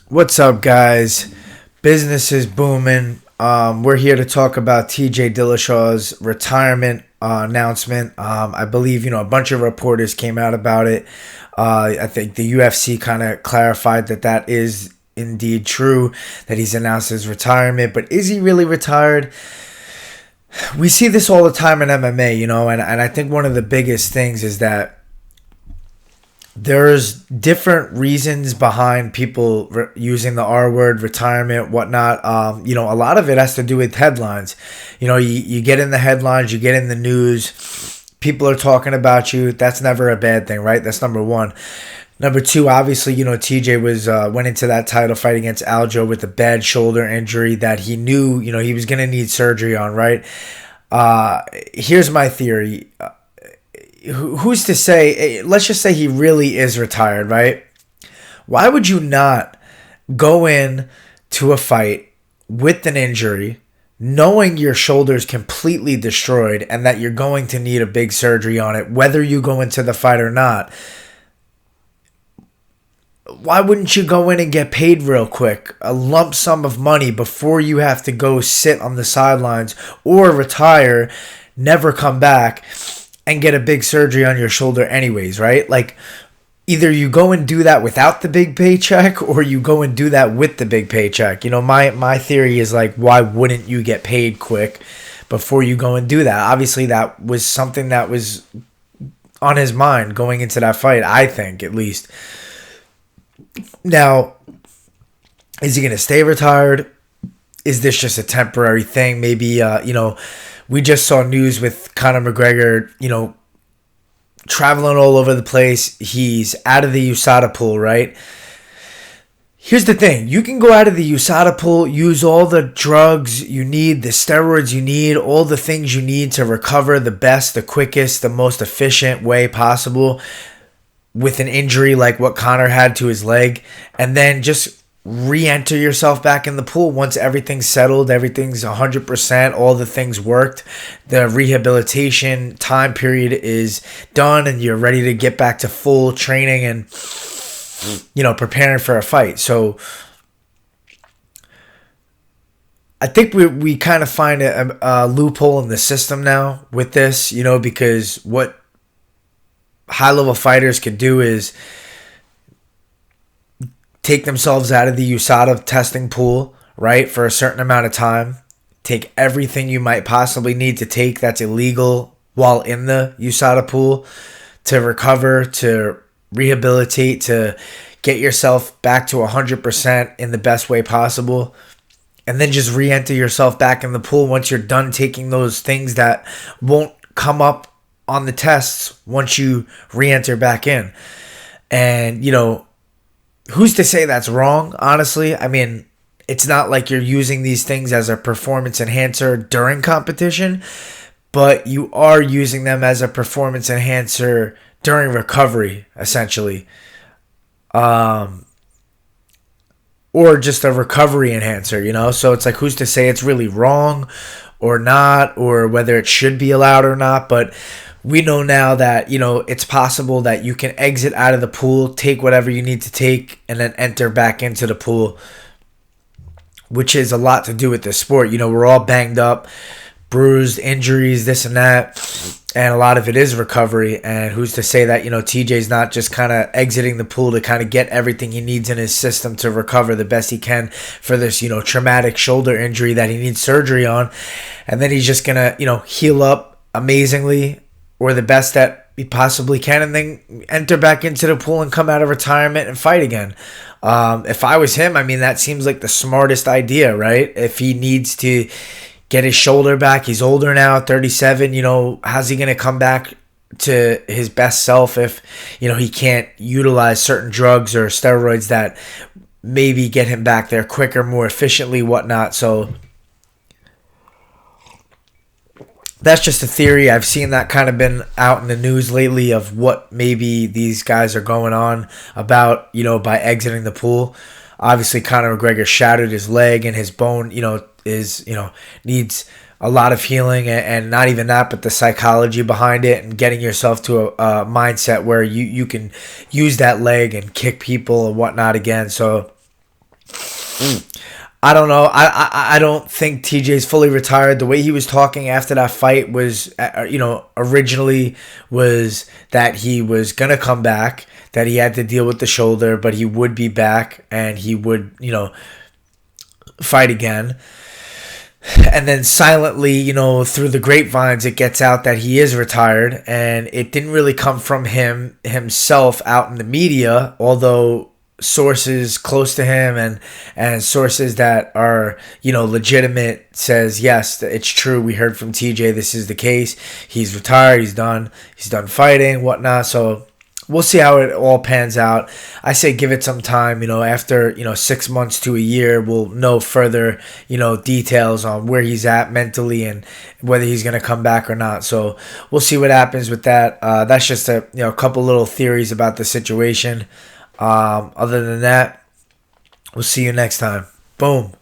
What's up, guys? Business is booming. We're here to talk about TJ Dillishaw's retirement announcement. I believe a bunch of reporters came out about it. I think the UFC kind of clarified that is indeed true, that he's announced his retirement. But is he really retired? We see this all the time in MMA, and I think one of the biggest things is that there's different reasons behind people using the R word, retirement, whatnot. A lot of it has to do with headlines. You get in the headlines, you get in the news, people are talking about you. That's never a bad thing, right? That's number one. Number two, obviously, TJ went into that title fight against Aljo with a bad shoulder injury that he knew, he was going to need surgery on, right? Here's my theory. Who's to say, let's just say he really is retired, right? Why would you not go in to a fight with an injury, knowing your shoulder's completely destroyed and that you're going to need a big surgery on it, whether you go into the fight or not? Why wouldn't you go in and get paid real quick, a lump sum of money, before you have to go sit on the sidelines or retire, never come back, and get a big surgery on your shoulder anyways, right? Like, either you go and do that without the big paycheck, or you go and do that with the big paycheck. My theory is, like, why wouldn't you get paid quick before you go and do that? Obviously, that was something that was on his mind going into that fight, I think, at least. Now, is he going to stay retired? Is this just a temporary thing? Maybe, we just saw news with Conor McGregor, traveling all over the place. He's out of the USADA pool, right? Here's the thing. You can go out of the USADA pool, use all the drugs you need, the steroids you need, all the things you need to recover the best, the quickest, the most efficient way possible with an injury like what Conor had to his leg, and then just re-enter yourself back in the pool once everything's settled, everything's 100%, all the things worked, the rehabilitation time period is done, and you're ready to get back to full training and preparing for a fight. So I think we kind of find a loophole in the system now with this, because what high-level fighters could do is take themselves out of the USADA testing pool, right, for a certain amount of time. Take everything you might possibly need to take that's illegal while in the USADA pool to recover, to rehabilitate, to get yourself back to 100% in the best way possible. And then just re-enter yourself back in the pool once you're done taking those things that won't come up on the tests once you re-enter back in. And, who's to say that's wrong, honestly? I mean, it's not like you're using these things as a performance enhancer during competition, but you are using them as a performance enhancer during recovery, essentially. Or just a recovery enhancer, So it's like, who's to say it's really wrong or not, or whether it should be allowed or not? But we know now that, it's possible that you can exit out of the pool, take whatever you need to take, and then enter back into the pool, which is a lot to do with this sport. We're all banged up, bruised, injuries, this and that, and a lot of it is recovery. And who's to say that, TJ's not just kind of exiting the pool to kind of get everything he needs in his system to recover the best he can for this, traumatic shoulder injury that he needs surgery on. And then he's just going to, heal up amazingly, or the best that he possibly can, and then enter back into the pool and come out of retirement and fight again. If I was him, that seems like the smartest idea, right? If he needs to get his shoulder back, he's older now, 37, how's he going to come back to his best self if, he can't utilize certain drugs or steroids that maybe get him back there quicker, more efficiently, whatnot. So that's just a theory. I've seen that kind of been out in the news lately of what maybe these guys are going on about, by exiting the pool. Obviously, Conor McGregor shattered his leg, and his bone, needs a lot of healing, and not even that, but the psychology behind it and getting yourself to a mindset where you can use that leg and kick people and whatnot again. So I don't know. I don't think TJ's fully retired. The way he was talking after that fight was, originally was that he was going to come back, that he had to deal with the shoulder, but he would be back and he would, fight again. And then silently, through the grapevines, it gets out that he is retired, and it didn't really come from him himself out in the media, although sources close to him and sources that are legitimate says yes, it's true, we heard from TJ, this is the case, he's retired, he's done fighting, whatnot. So we'll see how it all pans out. I say give it some time. After 6 months to a year, we'll know further details on where he's at mentally and whether he's gonna come back or not. So we'll see what happens with that. That's just a couple little theories about the situation. Other than that, we'll see you next time. Boom.